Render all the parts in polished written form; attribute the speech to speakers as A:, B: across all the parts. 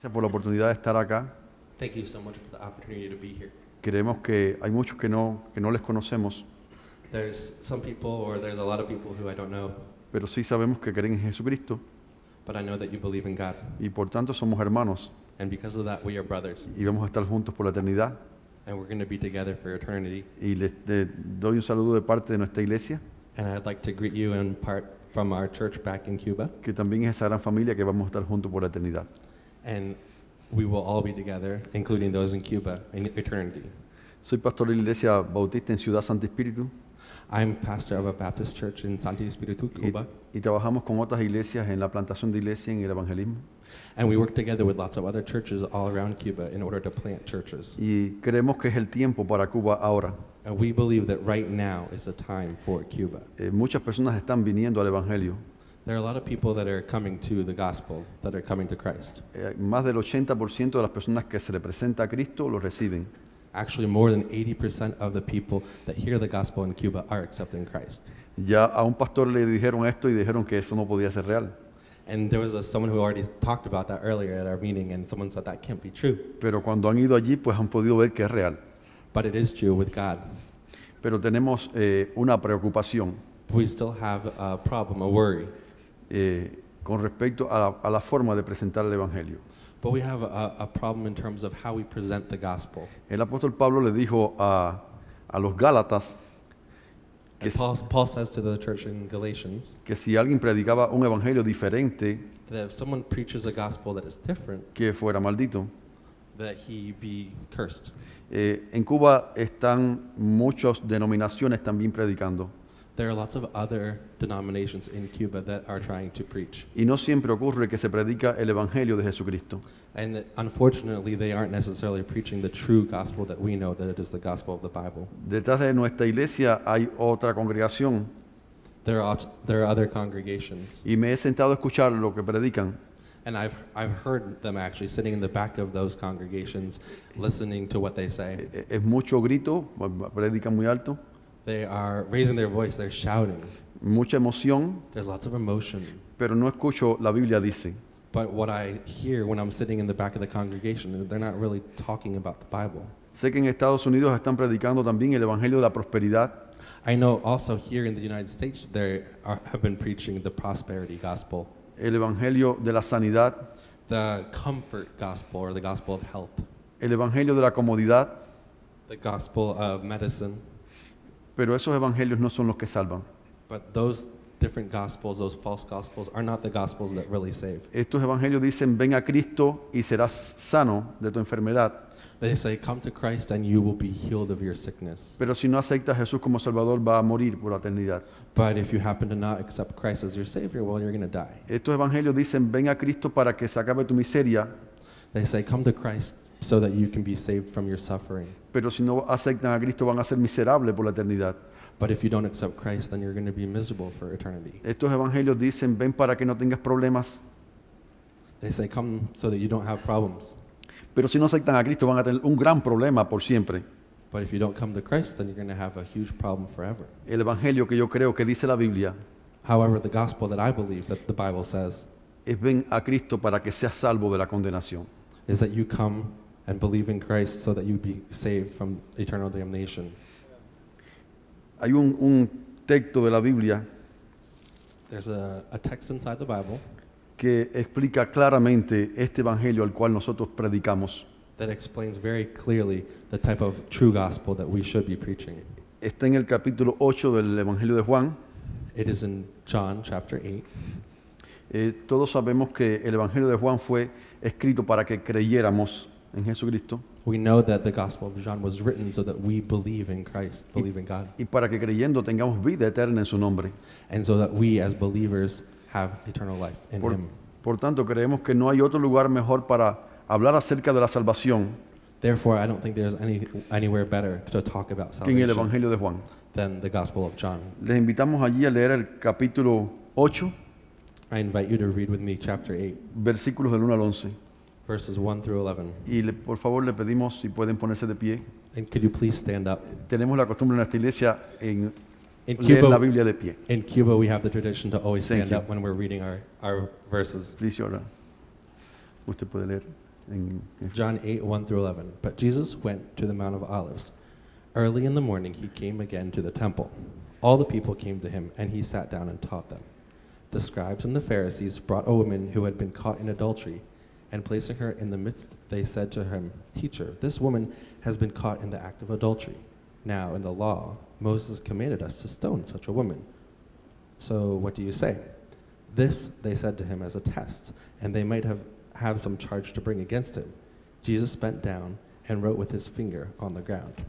A: Gracias por la oportunidad de estar acá.
B: Thank you so much for the opportunity to be here.
A: Creemos que hay muchos que no les conocemos,
B: There's some people, or there's a lot of people who I don't know,
A: pero sí sabemos que creen en Jesucristo
B: but I know that you believe in God.
A: y por tanto somos hermanos
B: And because of that, we are brothers.
A: y vamos a estar juntos por la eternidad.
B: And we're going to be together for eternity.
A: Y les doy un saludo de parte de nuestra iglesia,
B: And I'd like to greet you in part from our church back in Cuba.
A: que también es esa gran familia que vamos a estar juntos por la eternidad.
B: And we will all be together, including those in Cuba, in eternity.
A: Soy pastor de la iglesia bautista en Ciudad Santo Espíritu
B: I'm pastor of a Baptist church in Santi Espiritu, Cuba.
A: y trabajamos con otras iglesias en la plantación de iglesias en el evangelismo.
B: And we work together with lots of other churches all around Cuba in order to plant churches.
A: Y creemos que es el tiempo para Cuba ahora.
B: And we believe that right now is the time for Cuba.
A: Muchas personas están viniendo al evangelio.
B: There are a lot of people that are coming to the gospel, that are coming to Christ.
A: Más del 80% de las personas que se le presenta a Cristo lo reciben.
B: Actually, more than 80% of the people that hear the gospel in Cuba are accepting Christ.
A: Ya a un pastor le dijeron esto y dijeron que eso no podía ser real.
B: And there was someone who already talked about that earlier at our meeting, and someone said that can't be true.
A: Pero cuando han ido allí, pues han podido ver que es real.
B: But it is true with God.
A: Pero tenemos una preocupación
B: We still have a problem, a worry.
A: con respecto a la forma de presentar el Evangelio.
B: But we have a problem in terms of how we present the gospel.
A: El apóstol Pablo le dijo a los Gálatas que,
B: And Paul says to the church in Galatians
A: que si alguien predicaba un Evangelio diferente,
B: that if someone preaches a gospel that is different,
A: que fuera maldito.
B: that he be cursed.
A: En Cuba están muchas denominaciones también predicando.
B: There are lots of other denominations in Cuba that are trying to preach.
A: Y no siempre ocurre que se predica el Evangelio de Jesucristo.
B: And that, unfortunately, they aren't necessarily preaching the true gospel that we know that it is the gospel of the Bible.
A: Detrás de nuestra iglesia hay otra congregación
B: There are other congregations.
A: y me he sentado a escuchar lo que predican.
B: And I've heard them actually sitting in the back of those congregations listening to what they say.
A: Es mucho grito, predican muy alto,
B: They are raising their voice, they're shouting.
A: mucha emoción,
B: There's lots of emotion.
A: pero no escucho la Biblia dice.
B: But what I hear when I'm sitting in the back of the congregation, they're not really talking about the Bible.
A: Sé que en Estados Unidos están predicando también el Evangelio de la prosperidad,
B: I know also here in the United States have been preaching the prosperity gospel,
A: el Evangelio de la sanidad,
B: the comfort gospel or the gospel of health,
A: el Evangelio de la comodidad,
B: the gospel of medicine.
A: pero esos evangelios no son los que salvan.
B: But those different gospels, those false gospels, are not the gospels that really save.
A: Estos evangelios dicen, ven a Cristo y serás sano de tu enfermedad.
B: They say, come to Christ and you will be healed of your sickness.
A: Pero si no aceptas a Jesús como Salvador, va a morir por la eternidad.
B: But if you happen to not accept Christ as your Savior, well, you're going to die.
A: Estos evangelios dicen, ven a Cristo para que se acabe tu miseria,
B: They say, come to Christ so that you can be saved from your suffering.
A: pero si no aceptan a Cristo van a ser miserables por la eternidad.
B: But if you don't accept Christ, then you're going to be miserable for eternity.
A: Estos evangelios dicen, ven para que no tengas problemas,
B: They say, come so that you don't have problems.
A: pero si no aceptan a Cristo van a tener un gran problema por siempre.
B: But if you don't come to Christ, then you're going to have a huge problem forever.
A: El evangelio que yo creo que dice la Biblia
B: However, the gospel that I believe that the Bible says
A: es ven a Cristo para que seas salvo de la condenación.
B: is that you come and believe in Christ so that you be saved from eternal damnation.
A: Hay un texto de la Biblia
B: There's a text inside the Bible
A: que explica claramente este evangelio al cual nosotros predicamos.
B: that explains very clearly the type of true gospel that we should be preaching.
A: Está en el capítulo 8 del Evangelio de Juan.
B: It is in John chapter 8.
A: Todos sabemos que el Evangelio de Juan fue escrito para que creyéramos en Jesucristo
B: We know that the gospel of John was written so that we believe in Christ, believe in God,
A: y para que creyendo tengamos vida eterna en su nombre.
B: and so that we as believers have eternal life in Him.
A: Por tanto, creemos que no hay otro lugar mejor para hablar acerca de la salvación
B: Therefore, I don't think there's anywhere better to talk about
A: que en el
B: salvation
A: Evangelio de Juan.
B: than the gospel of John.
A: Les invitamos allí a leer el capítulo 8,
B: I invite you to read with me chapter 8,
A: versículos del 1 al 11.
B: verses 1 through 11.
A: Y por favor le pedimos si pueden ponerse de pie.
B: And could you please stand up?
A: Tenemos la costumbre en nuestra iglesia en
B: In
A: leer la
B: Cuba,
A: Biblia de pie.
B: in Cuba, we have the tradition to always
A: Thank
B: stand
A: you.
B: up when we're reading our verses.
A: Please, Yola. Usted puede leer.
B: John 8, 1 through 11. But Jesus went to the Mount of Olives. Early in the morning, he came again to the temple. All the people came to him, and he sat down and taught them. The scribes and the Pharisees brought a woman who had been caught in adultery, and placing her in the midst, they said to him, "Teacher, this woman has been caught in the act of adultery. Now, in the law, Moses commanded us to stone such a woman. So what do you say?" This they said to him as a test, and they might have some charge to bring against him. Jesus bent down and wrote with his finger on the ground.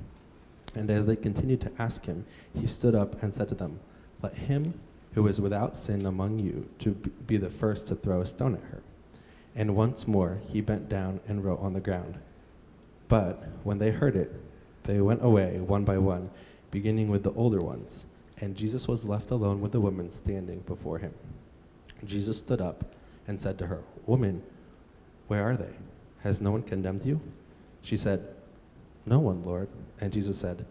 B: And as they continued to ask him, he stood up and said to them, "Let him who is without sin among you to be the first to throw a stone at her." And once more he bent down and wrote on the ground. But when they heard it, they went away one by one, beginning with the older ones. And Jesus was left alone with the woman standing before him. Jesus stood up and said to her, "Woman, where are they? Has no one condemned you?" She said, "No one, Lord." And Jesus said,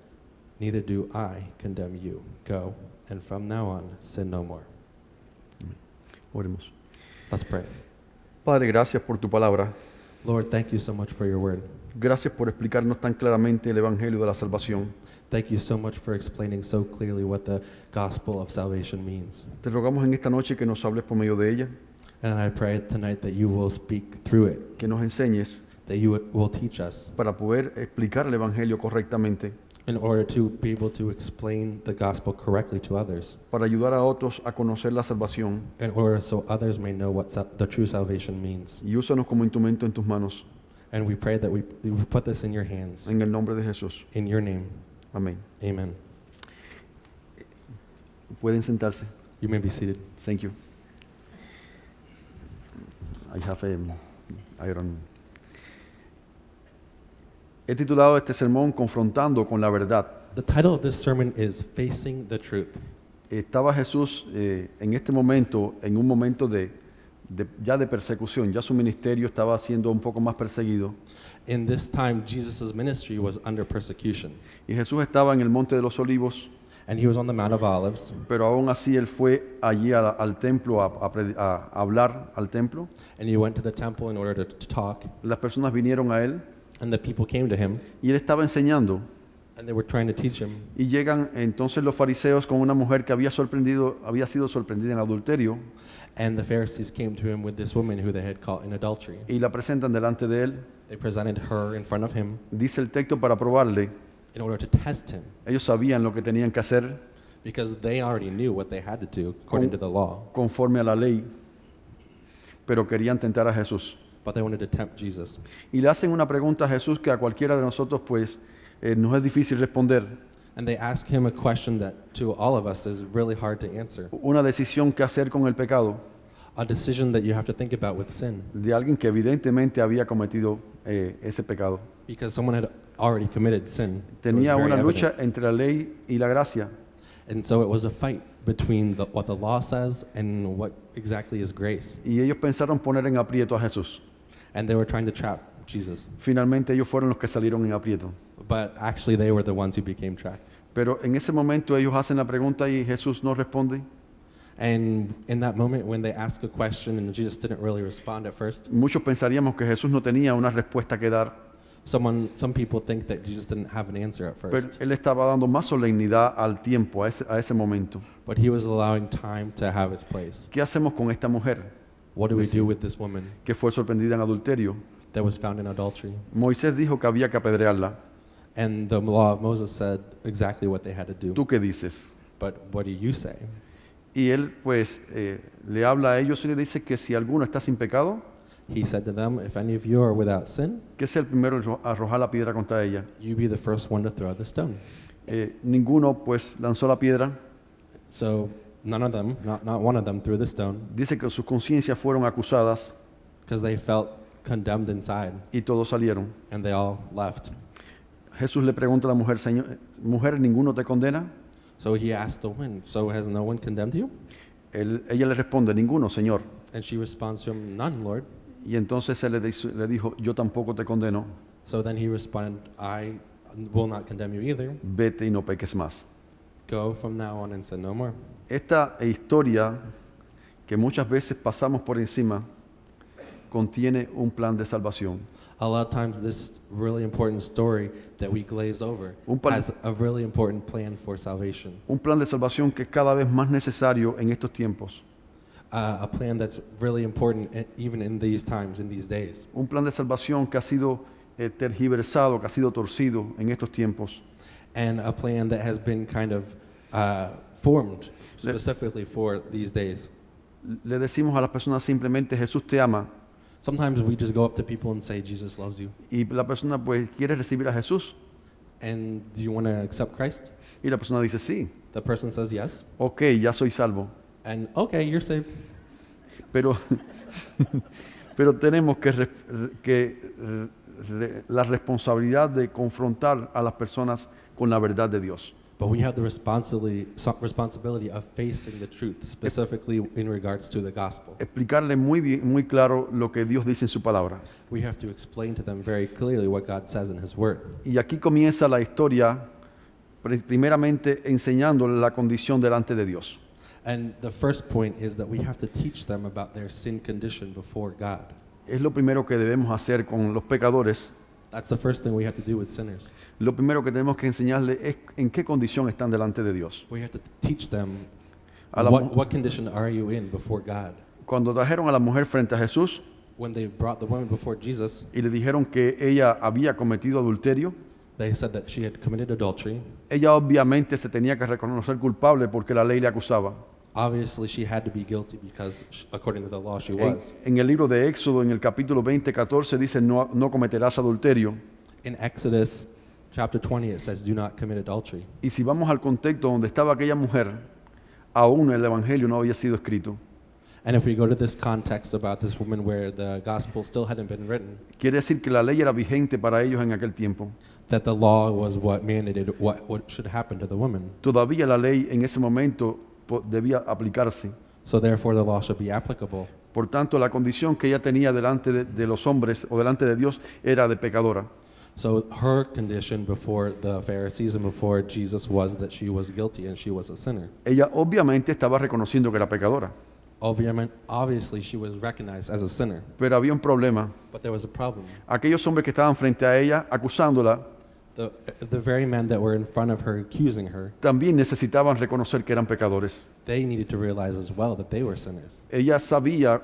B: "Neither do I condemn you. Go, and from now on sin no more."
A: Oremos.
B: Let's pray.
A: Padre, gracias por tu palabra.
B: Lord, thank you so much for your word.
A: Gracias por explicarnos tan claramente el Evangelio de la Salvación.
B: Thank you so much for explaining so clearly what the gospel of salvation means.
A: Te rogamos en esta noche que nos hables por medio de ella,
B: And I pray tonight that you will speak through it,
A: que nos enseñes
B: that you will teach us
A: para poder explicar el Evangelio correctamente,
B: in order to be able to explain the gospel correctly to others,
A: para ayudar a otros a conocer la salvación,
B: in order so others may know what the true salvation means.
A: y úsanos como instrumento en tus manos,
B: And we pray that we put this in your hands,
A: en el nombre de Jesús.
B: in your name.
A: Amén.
B: Amen.
A: Pueden sentarse.
B: You may be seated.
A: Thank you. I have iron. He titulado este sermón Confrontando con la verdad.
B: The title of this sermon is Facing the Truth.
A: Estaba Jesús en este momento, en un momento ya de persecución, ya su ministerio estaba siendo un poco más perseguido.
B: In this time, Jesus' ministry was under persecution,
A: Y Jesús estaba en el Monte de los Olivos,
B: and he was on the Mount of Olives,
A: pero aún así él fue allí al templo a hablar al templo.
B: and he went to the temple in order to talk,
A: Las personas vinieron a él
B: and the people came to him,
A: y él estaba enseñando.
B: and they were trying to teach him.
A: Y llegan entonces los fariseos con una mujer que había sido sorprendida en adulterio,
B: And the Pharisees came to him with this woman who they had caught in adultery.
A: y la presentan delante de él.
B: They presented her in front of him
A: Dice el texto para probarle.
B: in order to test him,
A: Ellos sabían lo que tenían que hacer
B: because they already knew what they had to do according to the law,
A: conforme a la ley, pero querían tentar a Jesús.
B: but they wanted to tempt Jesus.
A: Y le hacen una pregunta a Jesús que a cualquiera de nosotros pues nos es difícil responder.
B: And they ask him a question that to all of us is really hard to answer.
A: Una decisión que hacer con el pecado
B: A decision that you have to think about with sin,
A: de alguien que evidentemente había cometido ese pecado.
B: because someone had already committed sin. It was
A: Tenía
B: very
A: una
B: evident.
A: lucha entre la ley y la gracia.
B: And so it was a fight between what the law says and what exactly is grace.
A: Y ellos pensaron poner en aprieto a Jesús.
B: And they were trying to trap Jesus.
A: Finalmente ellos fueron los que salieron en aprieto.
B: But actually they were the ones who became trapped.
A: Pero en ese momento ellos hacen la pregunta y Jesús no responde.
B: And in that moment when they ask a question and Jesus didn't really respond at first,
A: Muchos pensaríamos que Jesús no tenía una respuesta que dar,
B: some people think that Jesus didn't have an answer at
A: pero
B: first.
A: él estaba dando más solemnidad al tiempo, a ese momento.
B: But he was allowing time to have its place.
A: ¿Qué hacemos con esta mujer
B: What do we do with this woman
A: que fue sorprendida en adulterio?
B: that was found in adultery?
A: Moisés dijo que había que apedrearla.
B: And the law of Moses said exactly what they had to do.
A: ¿Tú qué dices?
B: But what do you say?
A: Y él pues le habla a ellos y le dice que si alguno está sin pecado,
B: He said to them, if any of you are without sin,
A: que sea el primero en arrojar la piedra contra ella.
B: you be the first one to throw the stone.
A: Ninguno pues lanzó la piedra.
B: So none of them, not one of them, threw the stone
A: Dice que sus conciencias fueron acusadas
B: because they felt condemned inside,
A: y todos salieron.
B: and they all left.
A: Jesús le pregunta a la mujer, Señor, mujer, ¿ninguno te condena?
B: So he asked the woman, so has no one condemned you?
A: Ella le responde, ninguno, Señor.
B: And she responds to him, none, Lord.
A: Y entonces él le dijo, yo tampoco te condeno,
B: So then he responded, I will not condemn you either.
A: vete y no peques más.
B: Go from now on and sin no more.
A: Esta historia que muchas veces pasamos por encima contiene un plan de salvación.
B: A lot of times this really important story that we glaze over
A: Un plan-
B: has a really important plan for salvation.
A: Un plan de salvación que es cada vez más necesario en estos tiempos.
B: A plan that's really important even in these times, in these days.
A: Un plan de salvación que ha sido tergiversado, que ha sido torcido en estos tiempos.
B: And a plan that has been kind of formed specifically for these days.
A: Le decimos a las personas simplemente, Jesús te ama,
B: Sometimes we just go up to people and say, Jesus loves you.
A: y la persona pues quiere recibir a Jesús,
B: And do you want to accept Christ?
A: y la persona dice sí,
B: The person says yes.
A: ok, ya soy salvo,
B: And okay, you're saved.
A: pero, pero tenemos la responsabilidad de confrontar a las personas con la verdad de Dios.
B: But we have the responsibility of facing the truth, specifically in regards to the gospel.
A: Explicarle muy bien, muy claro lo que Dios dice en su palabra.
B: We have to explain to them very clearly what God says in His Word.
A: Y aquí comienza la historia, primeramente enseñándole la condición delante de Dios.
B: And the first point is that we have to teach them about their sin condition before God.
A: Es lo primero que debemos hacer con los pecadores.
B: That's the first thing we have to do with sinners.
A: Lo primero que tenemos que enseñarles es en qué condición están delante de Dios.
B: We have to teach them
A: A la
B: what condition are you in before God.
A: Cuando trajeron a la mujer frente a Jesús
B: When they brought the woman before Jesus,
A: y le dijeron que ella había cometido adulterio,
B: they said that she had committed adultery.
A: ella obviamente se tenía que reconocer culpable porque la ley le acusaba.
B: Obviously, she had to be guilty because, according to the law, she
A: En,
B: was.
A: en el libro de Éxodo, en el capítulo 20, 14, dice no cometerás adulterio.
B: In Exodus chapter 20, it says, "Do not commit adultery."
A: Y si vamos al contexto donde estaba aquella mujer, aún el evangelio no había sido escrito.
B: And if we go to this context about this woman where the gospel still hadn't been written,
A: Quiere decir que la ley era vigente para ellos en aquel tiempo.
B: that the law was what mandated what should happen to the woman.
A: Todavía la ley en ese momento debía aplicarse.
B: So therefore, the law should be applicable.
A: Por tanto, la condición que ella tenía delante de los hombres o delante de Dios era de pecadora.
B: So her condition before the Pharisees and before Jesus was that she was guilty and she was a sinner.
A: Ella obviamente estaba reconociendo que era pecadora,
B: Obviously, she was recognized as a sinner,
A: pero había un problema.
B: but there was a problem.
A: Aquellos hombres que estaban frente a ella acusándola
B: The very men that were in front of her accusing her,
A: también necesitaban reconocer que eran pecadores.
B: they needed to realize as well that they were sinners.
A: Ella sabía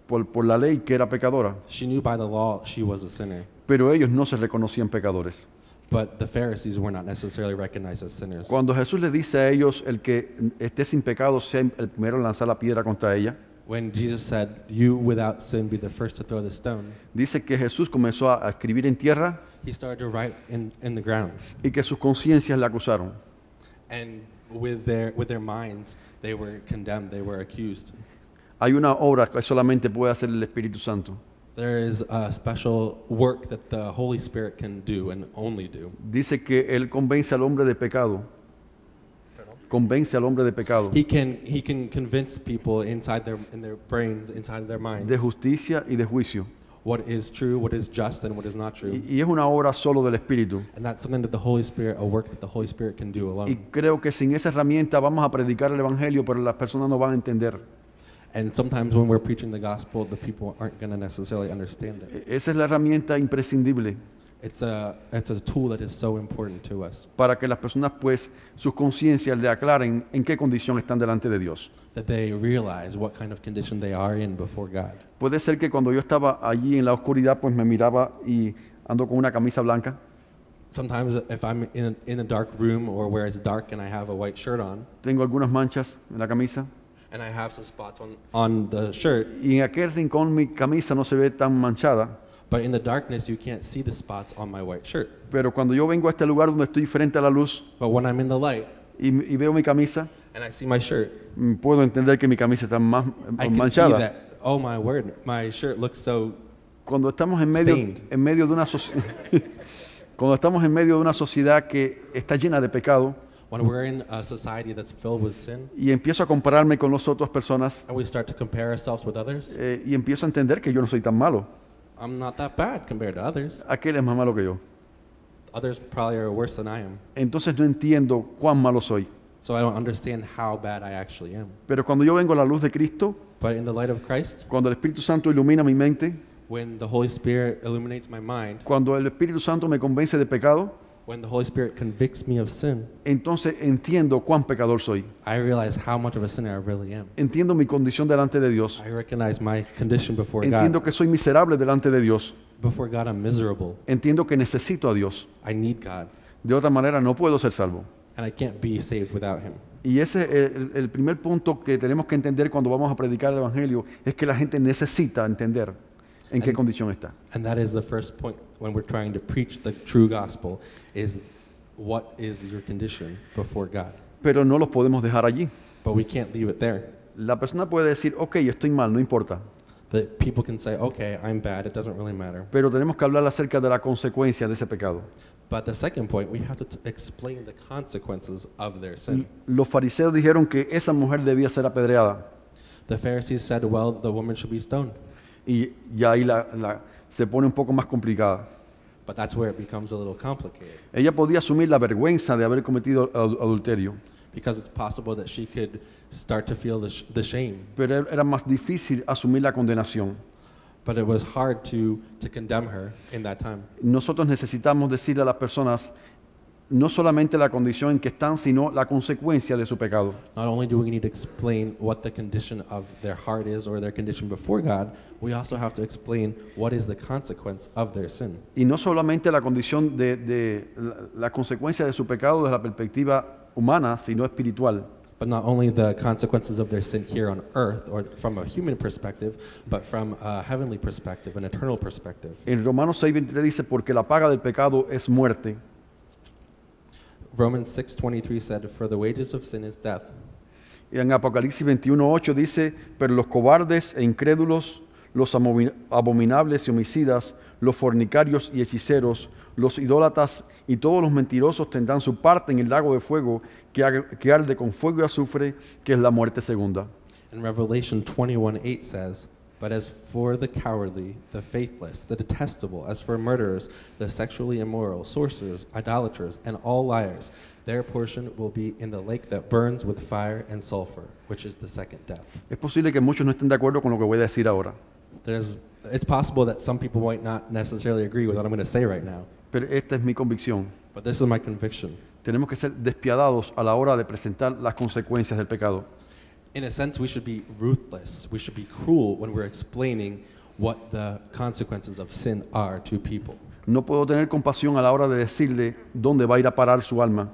A: por la ley que era pecadora,
B: She knew by the law she was a sinner,
A: pero ellos no se reconocían pecadores.
B: but the Pharisees were not necessarily recognized as sinners.
A: Cuando Jesús les dice a ellos, el que esté sin pecado sea el primero en lanzar la piedra contra ella,
B: When Jesus said, "You without sin be the first to throw the stone,"
A: dice que Jesús comenzó a escribir en tierra
B: he started to write in the ground.
A: y que sus conciencias le acusaron.
B: And with their minds, they were condemned, they were accused.
A: Hay una obra que solamente puede hacer el Espíritu Santo.
B: There is a special work that the Holy Spirit can do and only do.
A: Dice que Él convence al hombre de pecado. Convence al hombre de pecado,
B: He can convince people in their brains, inside of their minds,
A: de justicia y de juicio.
B: what is true, what is just, and what is not true.
A: Y es una obra solo del Espíritu.
B: And that's something that the Holy Spirit, a work that the Holy Spirit can do
A: Y
B: alone.
A: creo que sin esa herramienta vamos a predicar el Evangelio, pero las personas no van a entender.
B: And sometimes when we're preaching the gospel, the people aren't going to necessarily understand it.
A: Esa es la herramienta imprescindible
B: It's a tool that is so important to us,
A: para que las personas, pues, sus conciencias le aclaren en qué condición están delante de Dios.
B: that they realize what kind of condition they are in before God.
A: Puede ser que cuando yo estaba allí en la oscuridad, pues me miraba y ando con una camisa blanca.
B: Sometimes if I'm in a dark room or where it's dark and I have a white shirt on,
A: Tengo algunas manchas en la camisa.
B: and I have some spots on the shirt,
A: Y en aquel rincón mi camisa no se ve tan manchada.
B: but in the darkness you can't see the spots on my white shirt.
A: Pero cuando yo vengo a este lugar donde estoy frente a la luz
B: But when I'm in the light
A: y veo mi camisa,
B: and I see my shirt,
A: puedo entender que mi camisa está más
B: I can see
A: manchada.
B: that, oh my word, my shirt looks so.
A: Cuando estamos
B: Stained.
A: en medio de una cuando estamos en medio de una sociedad que está llena de pecado
B: When we're in a society that's filled with sin
A: y empiezo a compararme con las otras personas
B: and we start to compare ourselves with others,
A: y empiezo a entender que yo no soy tan malo.
B: I'm not that bad compared to others.
A: Aquel es más malo que yo.
B: Others probably are worse than I am.
A: Entonces no entiendo cuán malo soy.
B: So I don't understand how bad I actually am.
A: Pero cuando yo vengo a la luz de Cristo,
B: But in the light of Christ,
A: cuando el Espíritu Santo ilumina mi mente,
B: when the Holy Spirit illuminates my mind,
A: cuando el Espíritu Santo me convence de pecado,
B: when the Holy Spirit convicts me of sin,
A: entonces entiendo cuán pecador soy.
B: I realize how much of a sinner I really am.
A: Entiendo mi condición delante de Dios.
B: I recognize my condition before
A: Entiendo
B: God.
A: que soy miserable delante de Dios.
B: Before God, I'm miserable.
A: Entiendo que necesito a Dios.
B: I need God,
A: De otra manera no puedo ser salvo.
B: and I can't be saved without Him.
A: Y ese es el primer punto que tenemos que entender cuando vamos a predicar el Evangelio, es que la gente necesita entender en qué condición está.
B: And that is the first point when we're trying to preach the true gospel, is what is your condition before God.
A: Pero no los podemos dejar allí.
B: But we can't leave it there.
A: La persona puede decir, ok, estoy mal, no importa.
B: That people can say, okay, I'm bad, it doesn't really matter.
A: Pero tenemos que hablar acerca de la consecuencia de ese pecado.
B: But the second point, we have to explain the consequences of their sin.
A: Los fariseos dijeron que esa mujer debía ser apedreada.
B: The Pharisees said, well, the woman should be stoned.
A: Y ya ahí se pone un poco más complicada.
B: But that's where it becomes a little complicated.
A: Ella podía asumir la vergüenza de haber cometido adulterio,
B: Because it's possible that she could start to feel the shame.
A: pero era más difícil asumir la condenación.
B: But it was hard to condemn her in that time.
A: Nosotros necesitamos decirle a las personas no solamente la condición en que están, sino la consecuencia de su pecado.
B: Not only do we need to explain what the condition of their heart is or their condition before God, we also have to explain what is the consequence of their sin.
A: Y no solamente la condición de la consecuencia de su pecado desde la perspectiva humana, sino espiritual.
B: But not only the consequences of their sin here on earth or from a human perspective, but from a heavenly perspective, an eternal perspective.
A: En Romanos 6:23 dice, porque la paga del pecado es muerte.
B: Romans 6:23 said, "For the wages of sin is death."
A: Y en Apocalipsis 21:8 dice, pero los cobardes e incrédulos, los abominables y homicidas, los fornicarios y hechiceros, los idólatras y todos los mentirosos tendrán su parte en el lago de fuego que arde con fuego y azufre, que es la muerte segunda.
B: And Revelation 21:8 says, "But as for the cowardly, the faithless, the detestable, as for murderers, the sexually immoral, sorcerers, idolaters, and all liars, their portion will be in the lake that burns with fire and sulfur, which is the second death."
A: Es posible que muchos no estén de acuerdo con lo que voy a decir ahora,
B: It's possible that some people might not necessarily agree with what I'm going to say right now,
A: pero esta es mi convicción.
B: but this is my conviction.
A: Tenemos que ser despiadados a la hora de presentar las consecuencias del pecado.
B: In a sense, we should be ruthless. We should be cruel when we're explaining what the consequences of sin are to people.
A: No puedo tener compasión a la hora de decirle dónde va a ir a parar su alma.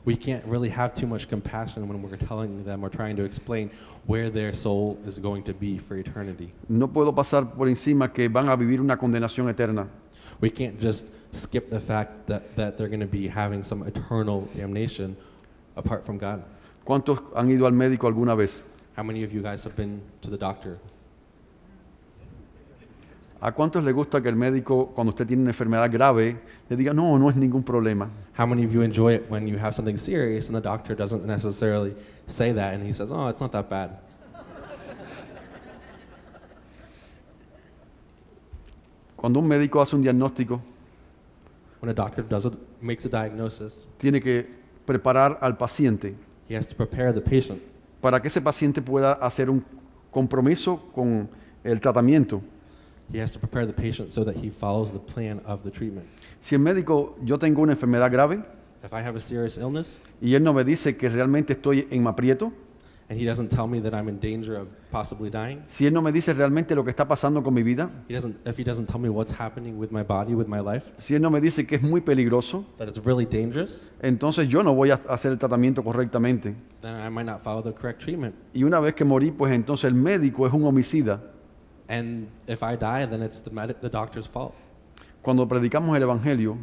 B: We can't really have too much compassion when we're telling them or trying to explain where their soul is going to be for eternity.
A: No puedo pasar por encima que van a vivir una condenación eterna.
B: We can't just skip the fact that they're going to be having some eternal damnation apart from God.
A: ¿Cuántos han ido al médico alguna vez?
B: How many of you guys have been to the doctor?
A: ¿A cuántos les gusta que el médico, cuando usted tiene una enfermedad grave, le diga, no, no es ningún problema?
B: How many of you enjoy it when you have something serious and the doctor doesn't necessarily say that and he says, "Oh, it's not that bad"?
A: Cuando un médico hace un diagnóstico,
B: When a doctor makes a diagnosis,
A: tiene que preparar al paciente
B: he has to prepare the patient
A: para que ese paciente pueda hacer un compromiso con el tratamiento.
B: He has to prepare the patient so that he follows the plan of the treatment.
A: Si el médico, yo tengo una enfermedad grave
B: If I have a serious illness
A: y él no me dice que realmente estoy en aprieto,
B: and he doesn't tell me that I'm in danger of possibly dying,
A: si él no me dice realmente lo que está pasando con mi vida,
B: if he doesn't tell me what's happening with my body, with my life,
A: si él no me dice que es muy peligroso,
B: that it's really dangerous,
A: entonces yo no voy a hacer el tratamiento correctamente.
B: then I might not follow the correct treatment.
A: Y una vez que morí, pues entonces el médico es un homicida.
B: And if I die, then it's the doctor's fault.
A: Cuando predicamos el Evangelio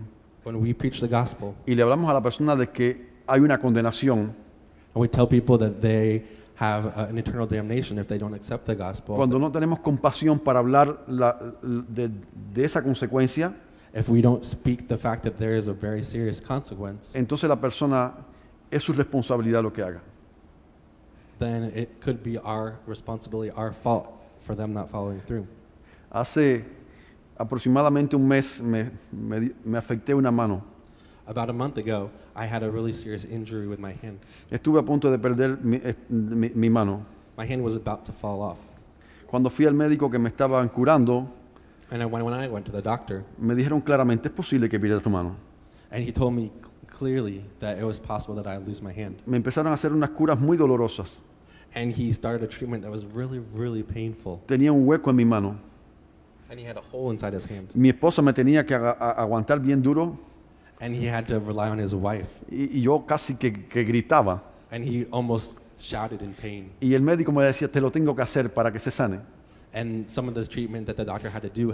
B: When we preach the gospel
A: y le hablamos a la persona de que hay una condenación,
B: and we tell people that they have an eternal damnation if they don't accept the gospel,
A: cuando no tenemos compasión para hablar de esa consecuencia,
B: if we don't speak the fact that there is a very serious consequence,
A: entonces la persona es su responsabilidad lo que haga.
B: then it could be our responsibility, our fault for them not following through.
A: Hace aproximadamente un mes me afecté una mano.
B: About a month ago, I had a really serious injury with my hand.
A: Estuve a punto de perder mi mano.
B: My hand was about to fall off.
A: Cuando fui al médico que me estaban curando,
B: when I went to the doctor,
A: me dijeron claramente, es posible que pierdas tu mano.
B: and he told me clearly that it was possible that I'd lose my hand.
A: Me empezaron a hacer unas curas muy dolorosas.
B: And he started a treatment that was really, really painful.
A: Tenía un hueco en mi mano.
B: And he had a hole inside his hand.
A: Mi esposa me tenía que aguantar bien duro
B: And he had to rely on his wife.
A: y yo casi que gritaba.
B: And he almost shouted in pain.
A: Y el médico me decía, te lo tengo que hacer para que se sane.
B: And some of the treatment that the doctor had to do,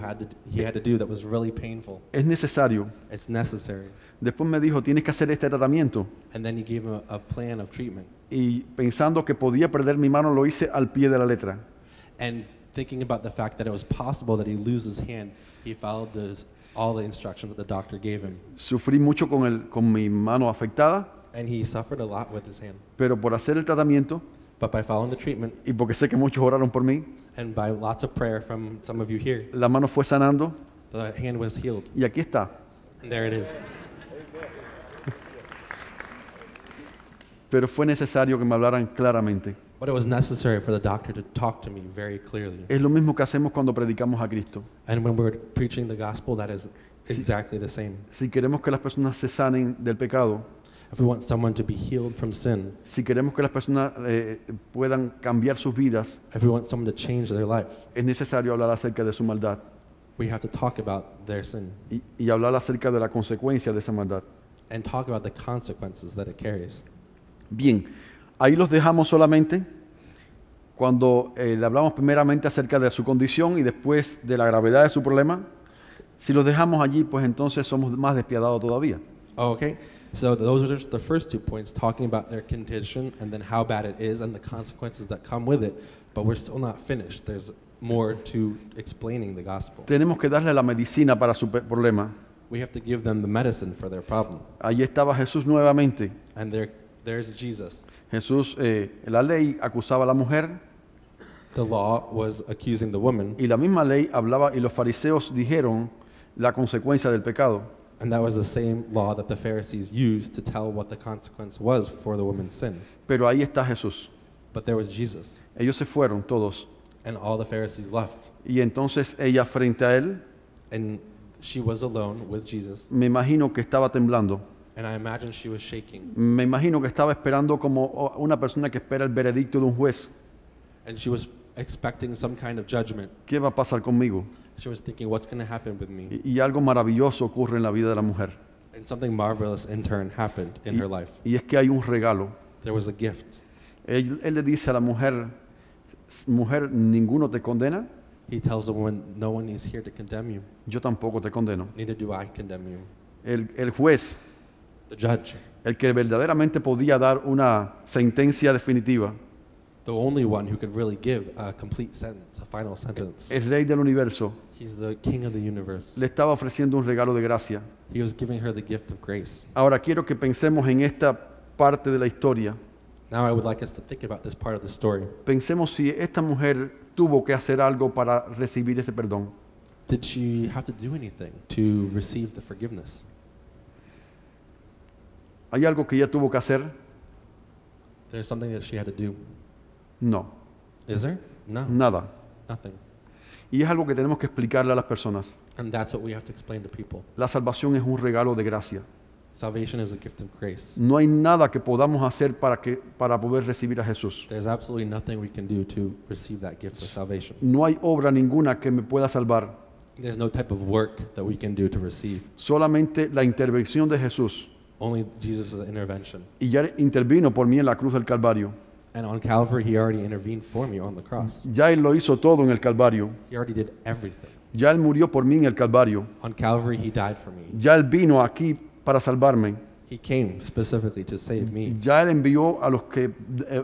B: he had to do that was really painful.
A: Es necesario.
B: It's necessary.
A: Después me dijo, tienes que hacer este tratamiento.
B: And then he gave him a plan of treatment.
A: Y pensando que podía perder mi mano, lo hice al pie de la letra.
B: And thinking about the fact that it was possible that he lose his hand, he followed all the instructions that the doctor gave him.
A: Sufrí mucho con mi mano afectada,
B: And he suffered a lot with his hand.
A: pero por hacer el tratamiento
B: But by following the treatment,
A: y porque sé que muchos oraron por mí,
B: and by lots of prayer from some of you here,
A: la mano fue sanando
B: the hand was healed.
A: y aquí está.
B: And there it is.
A: Pero fue necesario que me hablaran claramente.
B: But it was necessary for the doctor to talk to me very clearly.
A: Es lo mismo que hacemos cuando predicamos a Cristo.
B: And when we're preaching the gospel, that is exactly the same.
A: Si queremos que las personas se sanen del pecado,
B: If we want someone to be healed from sin,
A: si queremos que las personas puedan cambiar sus vidas,
B: if we want someone to change their life,
A: es necesario hablar acerca de su maldad
B: we have to talk about their sin
A: y hablar acerca de la consecuencia de esa maldad.
B: and talk about the consequences that it carries.
A: Bien, ahí los dejamos solamente cuando le hablamos primeramente acerca de su condición y después de la gravedad de su problema. Si los dejamos allí, pues entonces somos más despiadados todavía.
B: Oh, okay. So those are just the first 2 points, talking about their condition and then how bad it is and the consequences that come with it. But we're still not finished. There's more to explaining the gospel.
A: Tenemos que darle la medicina para su problema.
B: We have to give them the medicine for their problem.
A: Allí estaba Jesús nuevamente.
B: And there's Jesus.
A: Jesús, la ley acusaba a la mujer
B: The law was accusing the woman,
A: y la misma ley hablaba y los fariseos dijeron la consecuencia del pecado.
B: and that was the same law that the Pharisees used to tell what the consequence was for the woman's sin.
A: Pero ahí está Jesús.
B: But there was Jesus,
A: Ellos se fueron todos.
B: and all the Pharisees left.
A: Y entonces ella frente a él,
B: And she was alone with Jesus.
A: me imagino que estaba temblando.
B: And I imagine she was shaking.
A: Me imagino que estaba esperando como una persona que espera el veredicto de un juez.
B: And she was expecting some kind of judgment.
A: ¿Qué va a pasar conmigo?
B: She was thinking, what's going to happen with me?
A: Y algo maravilloso ocurre en la vida de la mujer.
B: And something marvelous in turn happened in her life.
A: Y es que hay un regalo.
B: There was a gift.
A: Él le dice a la mujer, mujer, ninguno te condena,
B: He tells the woman, no one is here to condemn you.
A: yo tampoco te condeno.
B: Neither do I condemn you.
A: El juez,
B: The judge,
A: el que verdaderamente podía dar una sentencia definitiva,
B: the only one who could really give a complete sentence, a final sentence.
A: el rey del universo,
B: He's the king of the universe.
A: le estaba ofreciendo un regalo de gracia.
B: He was giving her the gift of grace.
A: Ahora quiero que pensemos en esta parte de la historia.
B: Now I would like us to think about this part of the story.
A: Pensemos si esta mujer tuvo que hacer algo para recibir ese perdón.
B: Did she have to do anything to receive the forgiveness?
A: ¿Hay algo que ella tuvo que hacer?
B: There's something that she had to do.
A: No,
B: Is there? No,
A: nada.
B: nothing.
A: Y es algo que tenemos que explicarle a las personas.
B: And that's what we have to explain to people.
A: La salvación es un regalo de gracia.
B: Salvation is a gift of grace.
A: No hay nada que podamos hacer para poder recibir a Jesús.
B: There's absolutely nothing we can do to receive that gift of salvation.
A: No hay obra ninguna que me pueda salvar.
B: There's no type of work that we can do to receive.
A: Solamente la intervención de Jesús.
B: Only Jesus' intervention.
A: Y ya intervino por mí en la cruz del Calvario.
B: And on Calvary, he already intervened for me on the cross.
A: Ya Él lo hizo todo en el Calvario.
B: He already did everything.
A: Ya Él murió por mí en el Calvario.
B: On Calvary, he died for me.
A: Ya Él vino aquí para salvarme.
B: He came specifically to save me.
A: Ya Él envió a los que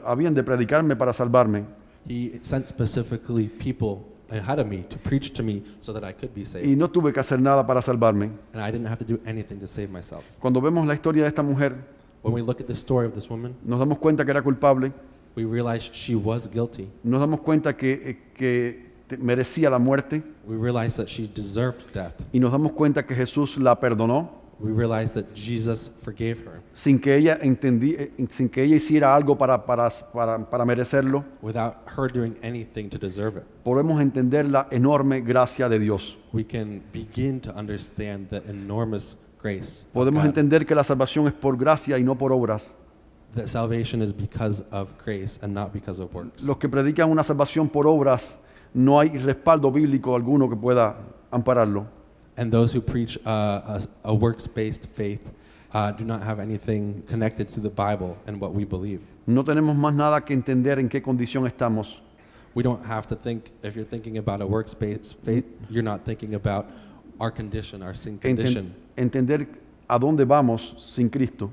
A: habían de predicarme para salvarme.
B: He sent specifically people ahead of me to preach to me so that I could be
A: Y
B: saved.
A: no tuve que hacer nada para salvarme.
B: And I didn't have to do anything to save myself.
A: Cuando vemos la historia de esta mujer,
B: When we look at the story of this woman,
A: nos damos cuenta que era culpable.
B: we realize she was guilty.
A: Nos damos cuenta que merecía la muerte.
B: We realize that she deserved death.
A: Y nos damos cuenta que Jesús la perdonó.
B: we realized that Jesus forgave her
A: sin que sin que ella hiciera algo para merecerlo.
B: without her doing anything to deserve it.
A: Podemos entender la enorme gracia de Dios.
B: We can begin to understand the enormous grace of
A: Podemos
B: God.
A: entender que la salvación es por gracia y no por obras.
B: That salvation is because of grace and not because of works.
A: Los que predican una salvación por obras, no hay respaldo bíblico alguno que pueda ampararlo.
B: And those who preach a works-based faith do not have anything connected to the Bible and what we believe.
A: No tenemos más nada que entender en qué condición estamos.
B: We don't have to think, if you're thinking about a works-based faith, you're not thinking about our condition, our sin condition.
A: Entender a dónde vamos sin Cristo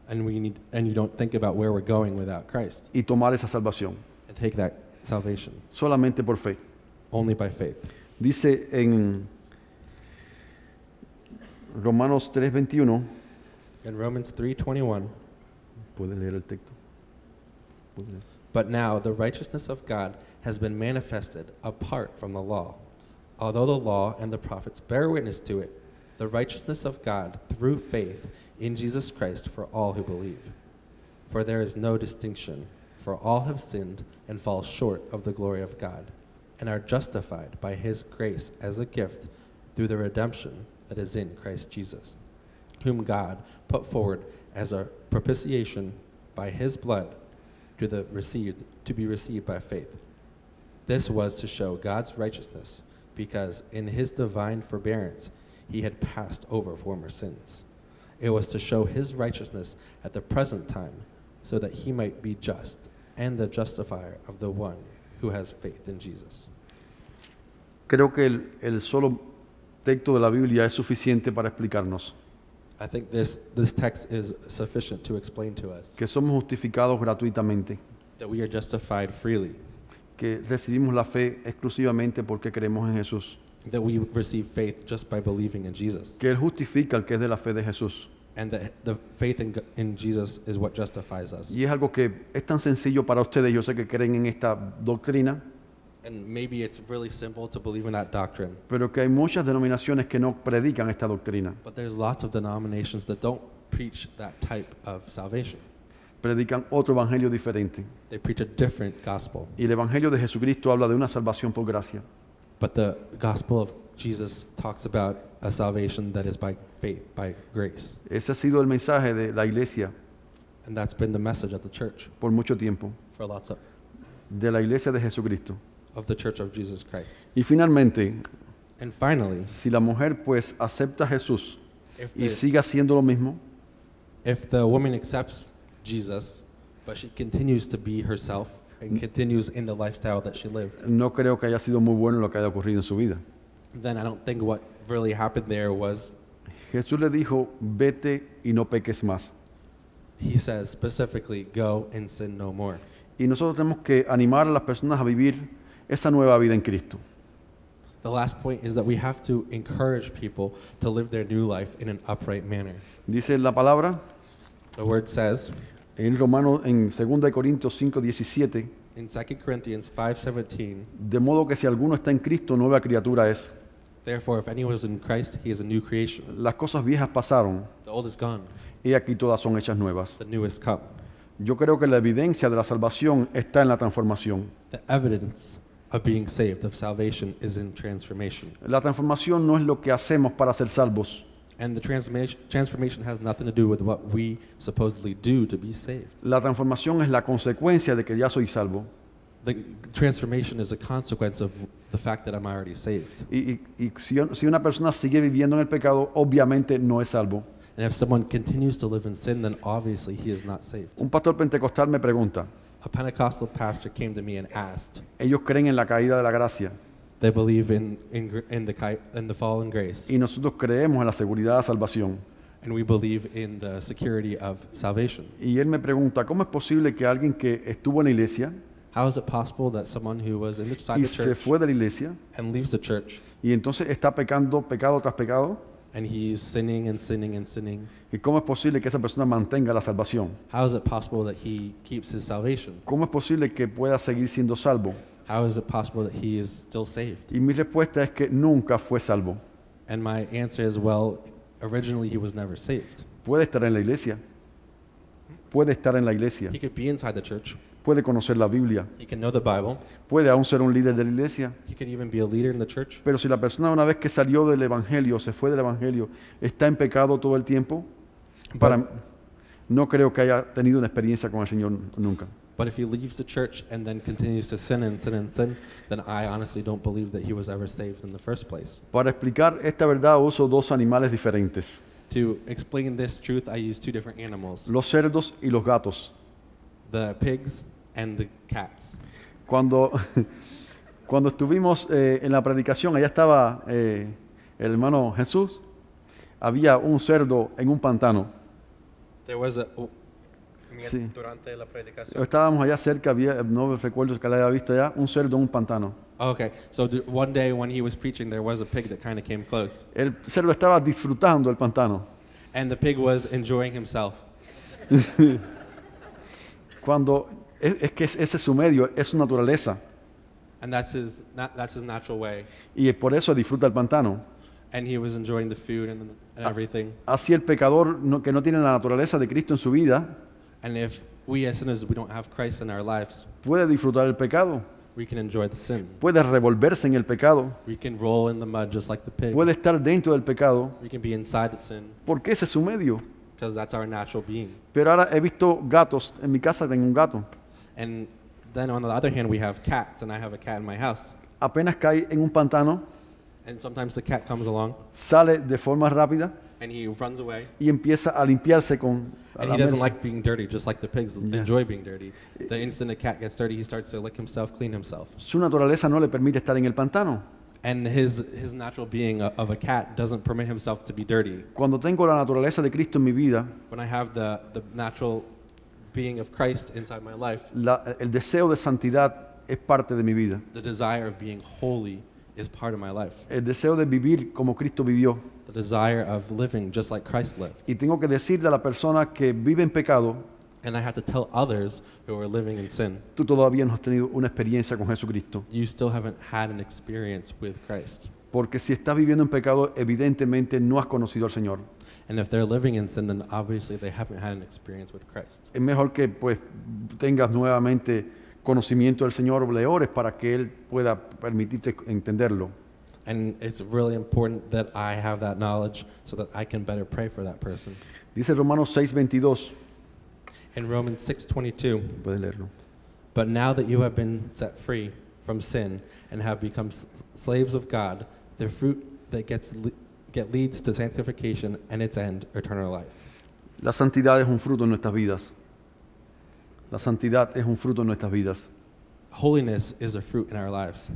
B: And you don't think about where we're going without Christ
A: y tomar esa salvación
B: and take that salvation
A: solamente por fe.
B: only by faith.
A: Dice en Romanos 3:21,
B: In Romans 3:21,
A: ¿puedes leer el texto? ¿Puedes leer?
B: but now the righteousness of God has been manifested apart from the law. Although the law and the prophets bear witness to it, the righteousness of God through faith in Jesus Christ for all who believe. For there is no distinction, for all have sinned and fall short of the glory of God, and are justified by his grace as a gift through the redemption that is in Christ Jesus, whom God put forward as a propitiation by his blood to be received by faith. This was to show God's righteousness, because in his divine forbearance he had passed over former sins. It was to show his righteousness at the present time, so that he might be just and the justifier of the one who has faith in Jesus.
A: Creo que el solo texto de la Biblia es suficiente para explicarnos
B: I think this text is sufficient to explain to us
A: que somos justificados gratuitamente,
B: that we are justified freely,
A: que recibimos la fe exclusivamente porque creemos en Jesús,
B: that we receive faith just by believing in Jesus,
A: que Él justifica al que es de la fe de Jesús.
B: and that the faith in Jesus is what justifies us.
A: Y es algo que es tan sencillo para ustedes, yo sé que creen en esta doctrina,
B: And maybe it's really simple to believe in that doctrine,
A: pero que hay muchas denominaciones que no predican esta doctrina,
B: but there's lots of denominations that don't preach that type of salvation.
A: predican otro evangelio diferente.
B: They preach a different gospel.
A: Y el evangelio de Jesucristo habla de una salvación por gracia.
B: But the gospel of Jesus talks about a salvation that is by faith, by grace.
A: Ese ha sido el mensaje de la iglesia
B: And that's been the message of the church
A: por mucho tiempo,
B: for lots
A: de la iglesia de Jesucristo.
B: of the church of Jesus Christ.
A: Y finalmente,
B: And finally,
A: si la mujer pues acepta a Jesús
B: if
A: y
B: the,
A: sigue haciendo lo mismo,
B: if the woman accepts Jesus, but she continues to be herself and continues in the lifestyle that she lived,
A: no creo que haya sido muy bueno lo que haya ocurrido en su vida.
B: then I don't think what really happened there was,
A: Jesús le dijo, vete y no peques más.
B: he says specifically, go and sin no more.
A: Y nosotros tenemos que animar a las personas a vivir esa nueva vida en Cristo.
B: The last point is that we have to encourage people to live their new life in an upright manner.
A: Dice la palabra
B: The word says
A: en Romanos, en 2 Corintios 5:17,
B: in 2 Corinthians 5:17,
A: de modo que si alguno está en Cristo, nueva criatura es.
B: therefore if anyone is in Christ, he is a new creation.
A: Las cosas viejas pasaron,
B: The old is gone,
A: y aquí todas son hechas nuevas.
B: the new has come.
A: Yo creo que la evidencia de la salvación está en la transformación.
B: The evidence of being saved, of salvation, is in transformation.
A: La transformación no es lo que hacemos para ser salvos.
B: And the transformation has nothing to do with what we supposedly do to be saved.
A: La transformación es la consecuencia de que ya soy salvo.
B: The transformation is a consequence of the fact that I'm already saved.
A: Y si una persona sigue viviendo en el pecado, obviamente no es salvo.
B: And if someone continues to live in sin, then obviously he is not saved.
A: Un pastor pentecostal me pregunta,
B: A Pentecostal pastor came to me and asked,
A: ellos creen en la caída de la gracia
B: they believe in the fall and grace,
A: y nosotros creemos en la seguridad de la salvación.
B: and we believe in the security of salvation.
A: Y él me pregunta, ¿cómo es posible que alguien que estuvo en la iglesia
B: How is it possible that someone who was inside
A: y
B: the
A: se
B: church
A: fue de la iglesia
B: and leaves the church,
A: y entonces está pecando pecado tras pecado?
B: and he's sinning and sinning and sinning?
A: ¿Y cómo es posible que esa persona mantenga la salvación?
B: How is it possible that he keeps his salvation?
A: ¿Cómo es posible que pueda seguir siendo salvo?
B: How is it possible that he is still saved?
A: Y mi respuesta es que nunca fue salvo.
B: And my answer is, well, originally he was never saved.
A: Puede estar en la iglesia. Puede estar en la iglesia.
B: He could be inside the church.
A: Puede conocer la Biblia.
B: He can know the Bible.
A: Puede aún ser un líder de la iglesia.
B: He could even be a leader in the church.
A: Pero si la persona una vez que salió del evangelio, se fue del evangelio, está en pecado todo el tiempo, no creo que haya tenido una experiencia con el Señor nunca.
B: But if he leaves the church and then continues to sin and sin and sin, then I honestly don't believe that he was ever saved in the first place.
A: Para explicar esta verdad uso dos animales diferentes,
B: To explain this truth, I use two different animals,
A: los cerdos y los gatos.
B: the pigs and the cats.
A: Cuando estuvimos en la predicación, allá estaba el hermano Jesús, había un cerdo en un pantano.
B: There was a
A: Sí.
B: durante la predicación.
A: Estábamos allá cerca, no recuerdo que la haya visto allá, un cerdo en un pantano.
B: Okay, so one day when he was preaching, there was a pig that kind of came close,
A: El cerdo estaba disfrutando el pantano.
B: and the pig was enjoying himself.
A: Cuando es que ese es su medio, es su naturaleza.
B: And that's his natural way.
A: Y por eso disfruta el pantano.
B: And he was enjoying the food and everything.
A: Así el pecador que no tiene la naturaleza de Cristo en su vida,
B: And if we as sinners, we don't have Christ in our lives,
A: puede disfrutar el pecado,
B: we can enjoy the sin.
A: puede revolverse en el pecado,
B: We can roll in the mud just like the pig.
A: puede estar dentro del pecado,
B: We can be inside the sin
A: porque ese es su medio.
B: because that's our natural being.
A: Pero ahora he visto gatos, en mi casa tengo un gato,
B: And then on the other hand, we have cats, and I have a cat in my house.
A: apenas cae en un pantano,
B: And sometimes the cat comes along
A: sale de forma rápida
B: and he runs away.
A: y empieza a limpiarse con a
B: And he doesn't
A: lamerse.
B: like being dirty, just like the pigs
A: Yeah.
B: enjoy being dirty. The instant a cat gets dirty, he starts to lick himself, clean himself.
A: Su naturaleza no le permite estar en el pantano.
B: And his natural being of a cat doesn't permit himself to be dirty.
A: Cuando tengo la naturaleza de Cristo en mi vida,
B: When I have the natural being of Christ inside my life,
A: el deseo de santidad es parte de mi vida.
B: the desire of being holy is part of my life.
A: El deseo de vivir como Cristo vivió.
B: The desire of living just like Christ lived.
A: Y tengo que decirle a la persona que vive en pecado,
B: And I have to tell others who are living in sin,
A: tú todavía no has tenido una experiencia con Jesucristo.
B: you still haven't had an experience with Christ.
A: Porque si estás viviendo en pecado, evidentemente no has conocido al Señor.
B: And if they're living in sin, then obviously they haven't had an experience with Christ.
A: Es mejor que pues tengas nuevamente conocimiento del Señor o le ores para que Él pueda permitirte entenderlo.
B: And it's really important that I have that knowledge so that I can better pray for that person.
A: Dice Romanos 6:22,
B: In Romans 6:22,
A: puedes leerlo.
B: but now that you have been set free from sin and have become slaves of God, the fruit that leads to sanctification and its end, eternal life.
A: La santidad es un fruto en nuestras vidas. La santidad es un fruto en nuestras vidas.
B: Holiness is a fruit in our lives,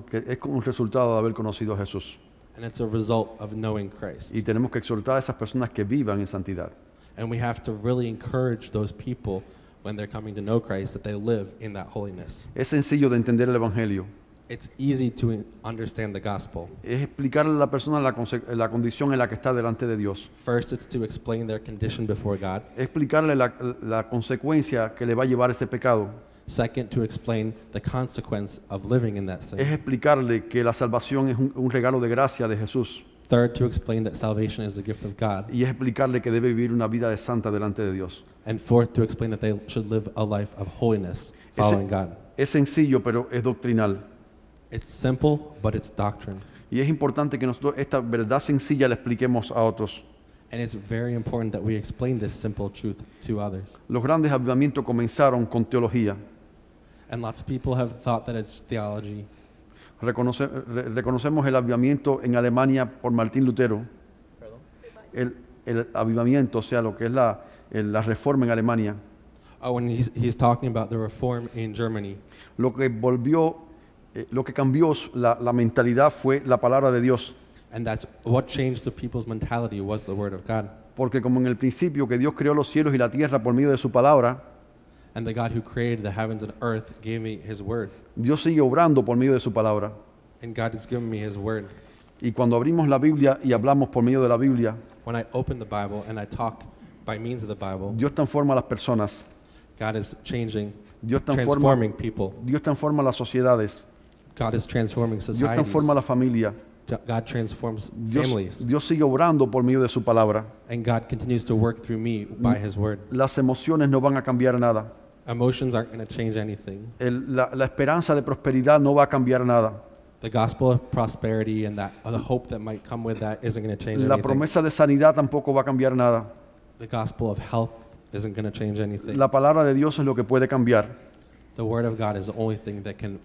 A: Que es un resultado de haber conocido a Jesús.
B: and it's a result of knowing Christ.
A: Y tenemos que exhortar a esas personas que vivan en santidad.
B: And we have to really encourage those people when they're coming to know Christ that they live in that holiness.
A: Es sencillo de entender el Evangelio.
B: It's easy to understand the gospel.
A: Es explicarle a la persona la condición en la que está delante de Dios.
B: First, it's to explain their condition before God.
A: Es explicarle la consecuencia que le va a llevar ese pecado.
B: Second, to explain the consequence of living in that
A: Es
B: sin.
A: explicarle que la salvación es un regalo de gracia de Jesús.
B: Third, to explain that salvation is the gift of God.
A: Y es explicarle que debe vivir una vida de santa delante de Dios.
B: And fourth, to explain that they should live a life of holiness, following God.
A: Es sencillo, pero es doctrinal.
B: It's simple, but it's doctrine.
A: Y es importante que nosotros esta verdad sencilla la expliquemos a otros.
B: And it's very important that we explain this simple truth to others.
A: Los grandes avivamientos comenzaron con teología.
B: And lots of people have thought that it's theology.
A: Reconocemos el avivamiento en Alemania por Martín Lutero. El avivamiento, o sea, lo que es la reforma en Alemania.
B: When he's talking about the reform in Germany.
A: Lo que cambió la mentalidad fue la palabra de Dios.
B: And that's what changed the people's mentality was the word of God.
A: Porque como en el principio que Dios creó los cielos y la tierra por medio de su palabra,
B: And the God who created the heavens and earth gave me his word.
A: Dios sigue obrando por medio de su palabra.
B: And God has given me his word.
A: Y cuando abrimos la Biblia y hablamos por medio de la Biblia,
B: When I open the Bible and I talk by means of the Bible,
A: Dios transforma a las personas.
B: God is changing,
A: Dios
B: transforming people.
A: Dios transforma las sociedades.
B: God is transforming
A: Dios
B: societies.
A: transforma la familia.
B: God transforms
A: Dios,
B: families.
A: Dios sigue obrando por medio de su palabra.
B: And God continues to work through me by His word.
A: Las emociones no van a cambiar nada.
B: Emotions aren't going to change anything.
A: La esperanza de prosperidad no va a cambiar nada.
B: The gospel of prosperity and the hope that might come with that isn't going to change
A: La
B: anything.
A: promesa de sanidad tampoco va a cambiar nada.
B: The gospel of health isn't going to change anything.
A: La palabra de Dios es lo que puede cambiar.
B: The word of God is the only thing that can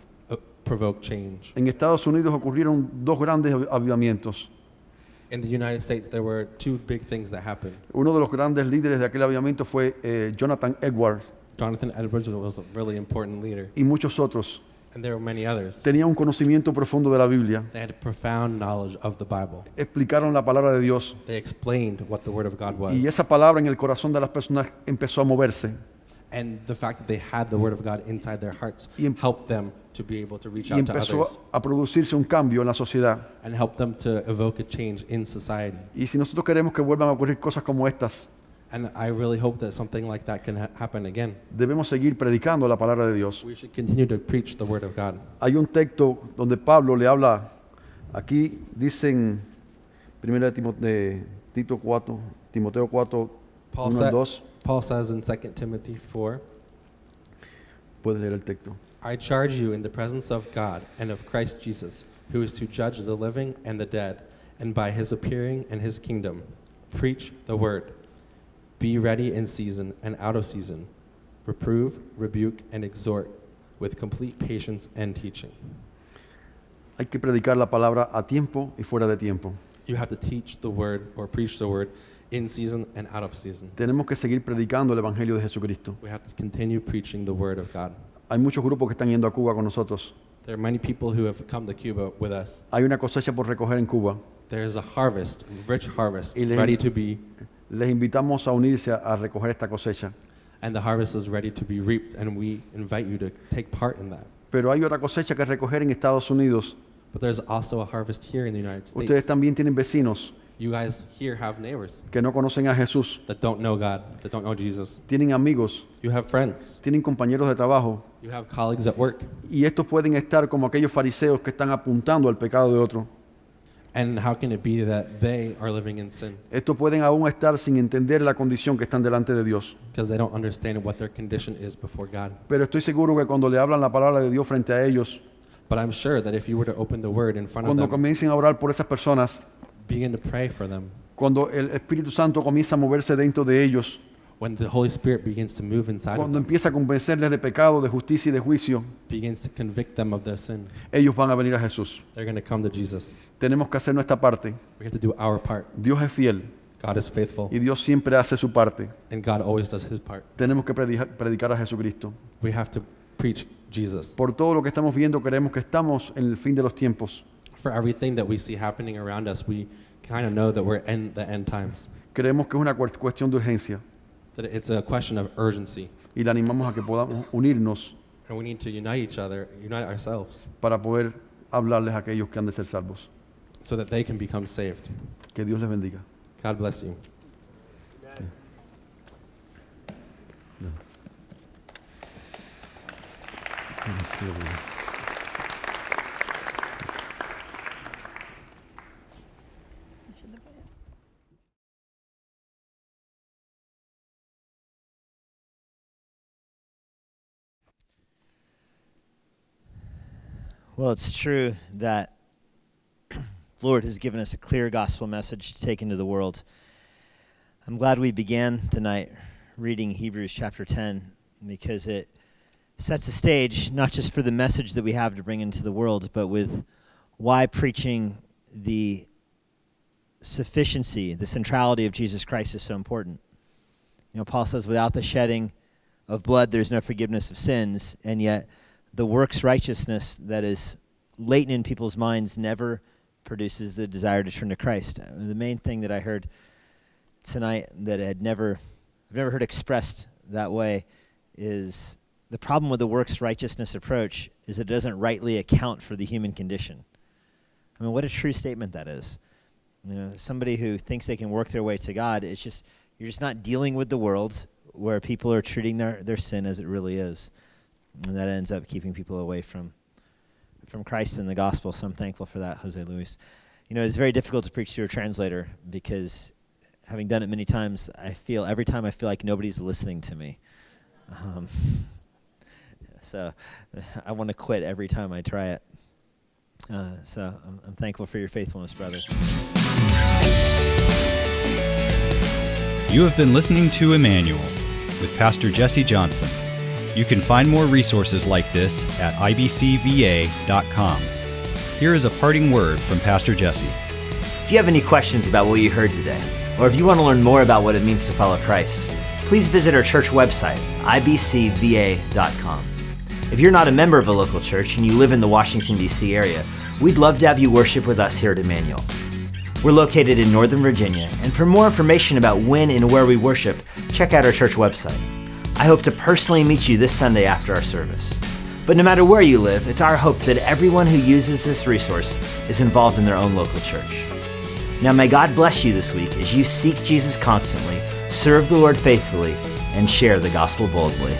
B: provoke change.
A: En Estados Unidos ocurrieron dos grandes avivamientos.
B: In the United States, there were two big things that happened.
A: Uno de los grandes líderes de aquel avivamiento fue Jonathan Edwards
B: Jonathan Edwards was a really important leader,
A: y muchos otros.
B: and there were many others.
A: Tenían un conocimiento profundo de la Biblia.
B: They had profound knowledge of the Bible.
A: Explicaron la palabra de Dios.
B: They explained what the word of God was.
A: Y esa palabra en el corazón de las personas empezó a moverse.
B: And the fact that they had the word of God inside their hearts
A: Y
B: helped them to be able to reach
A: Y
B: out to
A: empezó
B: others
A: a producirse un cambio en la sociedad.
B: and help them to evoke a change in society.
A: Y si nosotros queremos que vuelvan a ocurrir cosas como estas,
B: And I really hope that something like that can happen again.
A: debemos seguir predicando la palabra de Dios.
B: We should continue to preach the word of God.
A: Hay un texto donde Pablo le habla, aquí dicen 1 Tito 4, Timoteo 4, 1 al 2.
B: Paul says in 2 Timothy 4,
A: Puedes leer el texto.
B: I charge you in the presence of God and of Christ Jesus, who is to judge the living and the dead, and by his appearing and his kingdom, preach the word. Be ready in season and out of season. Reprove, rebuke, and exhort with complete patience and teaching.
A: Hay que predicar la palabra a tiempo y fuera de tiempo.
B: You have to teach the word or preach the word in season and out of season.
A: Tenemos que seguir predicando el Evangelio de Jesucristo.
B: We have to continue preaching the word of God.
A: Hay muchos grupos que están yendo a Cuba con nosotros.
B: There are many people who have come to Cuba with us.
A: Hay una cosecha por recoger en Cuba.
B: There is a harvest, rich harvest,
A: Y les-
B: ready to be,
A: Les invitamos a unirse a recoger esta cosecha.
B: and the harvest is ready to be reaped, and we invite you to take part in that.
A: Pero hay otra cosecha que recoger en Estados Unidos.
B: But there's also a harvest here in the United States.
A: Ustedes también tienen vecinos
B: You guys here have neighbors
A: que no conocen a Jesús.
B: that don't know God, that don't know Jesus.
A: Tienen amigos,
B: You have friends.
A: tienen compañeros de trabajo.
B: You have colleagues at work.
A: Y estos pueden estar como aquellos fariseos que están apuntando al pecado de otro.
B: And how can it be that they are living in sin?
A: Estos pueden aún estar sin entender la condición que están delante de Dios.
B: Because they don't understand what their condition is before God.
A: Pero estoy seguro que cuando le hablan la palabra de Dios frente a ellos,
B: But I'm sure that if you were to open the word in front of
A: cuando
B: them,
A: comiencen a orar por esas personas,
B: begin to pray for them,
A: cuando el Espíritu Santo comienza a moverse dentro de ellos,
B: when the Holy Spirit begins to move inside of
A: cuando
B: them,
A: empieza a convencerles de pecado, de justicia y de juicio,
B: begins to convict them of their sin,
A: ellos van a venir a Jesús.
B: they're going to come to Jesus.
A: Tenemos que hacer nuestra parte.
B: We have to do our part.
A: Dios es fiel
B: God is faithful,
A: y Dios siempre hace su parte.
B: and God always does his part.
A: Tenemos que predicar a Jesucristo.
B: We have to preach Jesus.
A: Por todo lo que estamos viendo, creemos que estamos en el fin de los tiempos.
B: For everything that we see happening around us, we kind of know that we're in the end times,
A: Creemos que es una cuestión de urgencia
B: that it's a question of urgency,
A: y le animamos a que podamos unirnos
B: and we need to unite each other, unite ourselves,
A: para poder hablarles a aquellos que han de ser salvos.
B: so that they can become saved.
A: Que Dios les bendiga.
B: God bless you.
C: Well, it's true that Lord has given us a clear gospel message to take into the world. I'm glad we began the night reading Hebrews chapter 10 because it sets the stage not just for the message that we have to bring into the world, but with why preaching the sufficiency, the centrality of Jesus Christ is so important. You know, Paul says, without the shedding of blood, there's no forgiveness of sins, and yet the works righteousness that is latent in people's minds never produces the desire to turn to Christ. The main thing that I heard tonight that I've never heard expressed that way is the problem with the works righteousness approach is that it doesn't rightly account for the human condition. I mean, what a true statement that is. You know, somebody who thinks they can work their way to God, it's just, you're just not dealing with the world where people are treating their sin as it really is. And that ends up keeping people away from Christ and the gospel. So I'm thankful for that, Jose Luis. it's very difficult to preach to a translator because having done it many times, every time I feel like nobody's listening to me. So I want to quit every time I try it. So I'm thankful for your faithfulness, brother.
D: You have been listening to Emmanuel with Pastor Jesse Johnson. You can find more resources like this at ibcva.com. Here is a parting word from Pastor Jesse.
C: If you have any questions about what you heard today, or if you want to learn more about what it means to follow Christ, please visit our church website, ibcva.com. If you're not a member of a local church and you live in the Washington, D.C. area, we'd love to have you worship with us here at Emmanuel. We're located in Northern Virginia, and for more information about when and where we worship, check out our church website. I hope to personally meet you this Sunday after our service. But no matter where you live, it's our hope that everyone who uses this resource is involved in their own local church. Now may God bless you this week as you seek Jesus constantly, serve the Lord faithfully, and share the gospel boldly.